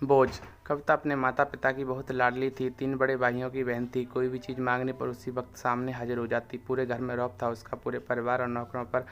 बोझ। कविता अपने माता-पिता की बहुत लाडली थी। 3 बड़े भाइयों की बहन थी। कोई भी चीज़ माँगने पर उसी वक़्त सामने हाज़िर हो जाती। पूरे घर में रौब था उसका। पूरे परिवार और नौकरों पर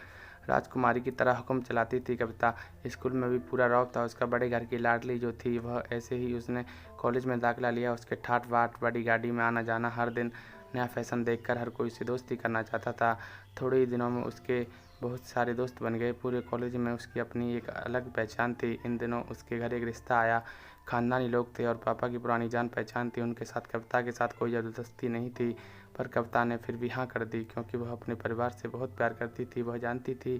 राजकुमारी की तरह हुक्म चलाती थी कविता। स्कूल में भी पूरा रौब था उसका। बड़े घर की लाडली जो थी वह ऐसे ही उसने कॉलेज में दाखिला लिया। उसके ठाट-बाट, बड़ी गाड़ी में आना-जाना, हर दिन नया फ़ैशन देखकर हर कोई उससे दोस्ती करना चाहता था। थोड़े ही दिनों में उसके बहुत सारे दोस्त बन गए। पूरे कॉलेज में उसकी अपनी एक अलग पहचान थी। इन दिनों उसके घर एक रिश्ता आया। खानदानी लोग थे और पापा की पुरानी जान पहचान थी। उनके साथ कविता के साथ कोई ज़बरदस्ती नहीं थी, पर कविता ने फिर भी हाँ कर दी, क्योंकि वह अपने परिवार से बहुत प्यार करती थी। वह जानती थी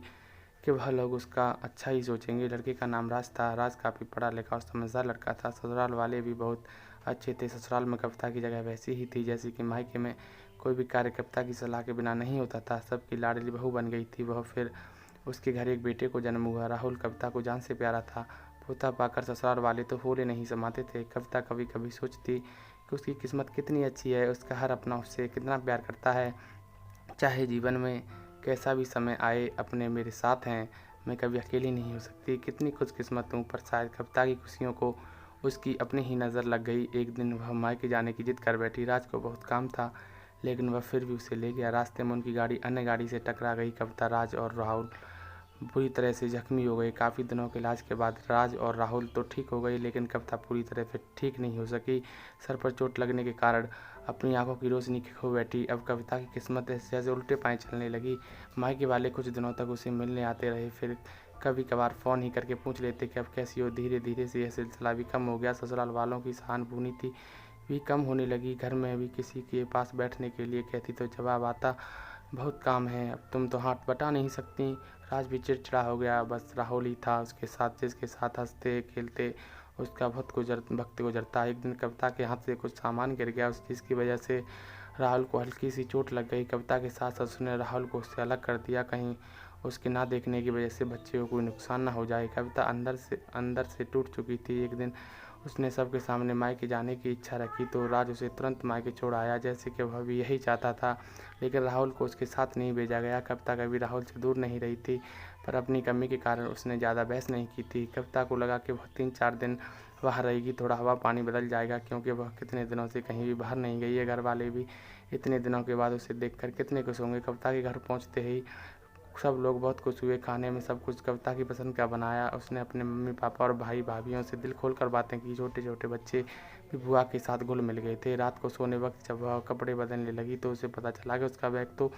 कि वह लोग उसका अच्छा ही सोचेंगे। लड़के का नाम राज था। राज काफ़ी पढ़ा लिखा और समझदार लड़का था। ससुराल वाले भी बहुत अच्छे थे। ससुराल में कविता की जगह वैसी ही थी जैसी कि मायके में कोई भी कार्य कविता की सलाह के बिना नहीं होता था। सबकी लाडली बहू बन गई थी वह। फिर उसके घर एक बेटे को जन्म हुआ। राहुल कविता को जान से प्यारा था। पोता पाकर ससुराल वाले तो फूले नहीं समाते थे। कविता कभी कभी सोचती कि उसकी किस्मत कितनी अच्छी है। उसका हर अपना उससे कितना प्यार करता है। चाहे जीवन में कैसा भी समय आए, अपने मेरे साथ हैं। मैं कभी अकेली नहीं हो सकती। कितनी खुशकिस्मत हूँ। पर शायद कविता की खुशियों को उसकी अपनी ही नज़र लग गई। एक दिन वह मायके जाने की जिद कर बैठी। राज को बहुत काम था, लेकिन वह फिर भी उसे ले गया। रास्ते में उनकी गाड़ी अन्य गाड़ी से टकरा गई। कविता, राज और राहुल बुरी तरह से जख्मी हो गए। काफ़ी दिनों के इलाज के बाद राज और राहुल तो ठीक हो गए, लेकिन कविता पूरी तरह से ठीक नहीं हो सकी। सर पर चोट लगने के कारण अपनी आंखों की रोशनी खो बैठी। अब कविता की किस्मत जैसे उल्टे पाँव चलने लगी। मायके वाले कुछ दिनों तक उसे मिलने आते रहे, फिर कभी कभार फ़ोन ही करके पूछ लेते कि अब कैसी हो। धीरे धीरे से यह सिलसिला भी कम हो गया। ससुराल वालों की सहानुभूति भी कम होने लगी। घर में भी किसी के पास बैठने के लिए कहती तो जवाब आता, बहुत काम है, अब तुम तो हाथ बटा नहीं सकती। राज भी चिड़चिड़ा हो गया। बस राहुल ही था उसके साथ, जिसके साथ हंसते खेलते उसका वक्त गुजरता। एक दिन कविता के हाथ से कुछ सामान गिर गया, जिसकी वजह से राहुल को हल्की सी चोट लग गई। कविता के सास ससुर ने राहुल को उससे अलग कर दिया, कहीं उसके ना देखने की वजह से बच्चे को कोई नुकसान ना हो जाए। कविता अंदर से टूट चुकी थी। एक दिन उसने सबके सामने मायके जाने की इच्छा रखी तो राज उसे तुरंत मायके छोड़ आया, जैसे कि वह भी यही चाहता था। लेकिन राहुल को उसके साथ नहीं भेजा गया। कविता कभी राहुल से दूर नहीं रही थी, पर अपनी कमी के कारण उसने ज़्यादा बहस नहीं की थी। कविता को लगा कि वह 3-4 दिन वहाँ रहेगी, थोड़ा हवा पानी बदल जाएगा, क्योंकि वह कितने दिनों से कहीं भी बाहर नहीं गई है। घर वाले भी इतने दिनों के बाद उसे देखकर कितने खुश होंगे। कविता के घर पहुँचते ही सब लोग बहुत खुश हुए। खाने में सब कुछ कविता की पसंद का बनाया। उसने अपने मम्मी पापा और भाई भाभियों से दिल खोल कर बातें की। छोटे छोटे बच्चे भी बुआ के साथ घुल मिल गए थे। रात को सोने वक्त जब वह कपड़े बदलने लगी तो उसे पता चला कि उसका बैग तो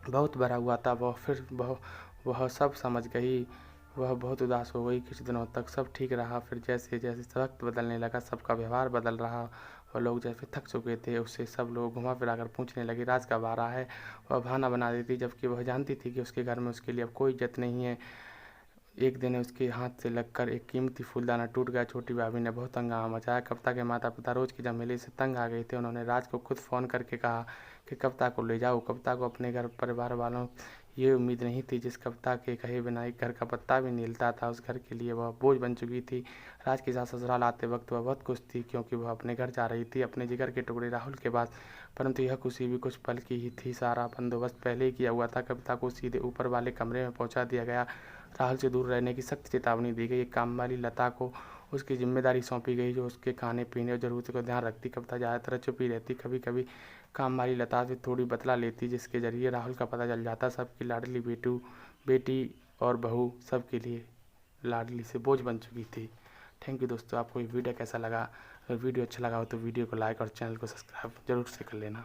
बहुत भरा हुआ था। वह सब समझ गई। वह बहुत उदास हो गई। कुछ दिनों तक सब ठीक रहा, फिर जैसे जैसे वक्त बदलने लगा सबका व्यवहार बदल रहा। वह लोग जैसे थक चुके थे, उससे सब लोग घुमा फिरा कर पूछने लगे, राज कब आ रहा है। वह बहाना बना देती, जबकि वह जानती थी कि उसके घर में उसके लिए अब कोई इज्जत नहीं है। एक दिन उसके हाथ से लगकर एक कीमती फूलदाना टूट गया। छोटी भाभी ने बहुत हंगामा मचाया। कविता के माता पिता रोज की झमेले से तंग आ गए थे। उन्होंने राज को खुद फ़ोन करके कहा कि कविता को ले जाओ। कविता को अपने घर परिवार वालों ये उम्मीद नहीं थी। जिस कविता के कहे बिना एक घर का पत्ता भी नहीं हिलता था, उस घर के लिए वह बोझ बन चुकी थी। राज के साथ ससुराल आते वक्त वह बहुत खुश थी, क्योंकि वह अपने घर जा रही थी, अपने जिगर के टुकड़े राहुल के पास। परंतु यह खुशी भी कुछ पल की ही थी। सारा बंदोबस्त पहले ही किया हुआ था। कविता को सीधे ऊपर वाले कमरे में पहुंचा दिया गया। राहुल से दूर रहने की सख्त चेतावनी दी गई। एक काम वाली लता को उसकी जिम्मेदारी सौंपी गई, जो उसके खाने पीने और ज़रूरतों का ध्यान रखती। कविता ज़्यादातर चुप ही रहती। कभी कभी काम वाली लता से थोड़ी बतला लेती, जिसके जरिए राहुल का पता चल जाता। सबकी लाडली बेटी और बहू सबके लिए लाडली से बोझ बन चुकी थी। थैंक यू दोस्तों। आपको ये वीडियो कैसा लगा? अगर वीडियो अच्छा लगा हो तो वीडियो को लाइक और चैनल को सब्सक्राइब जरूर से कर लेना।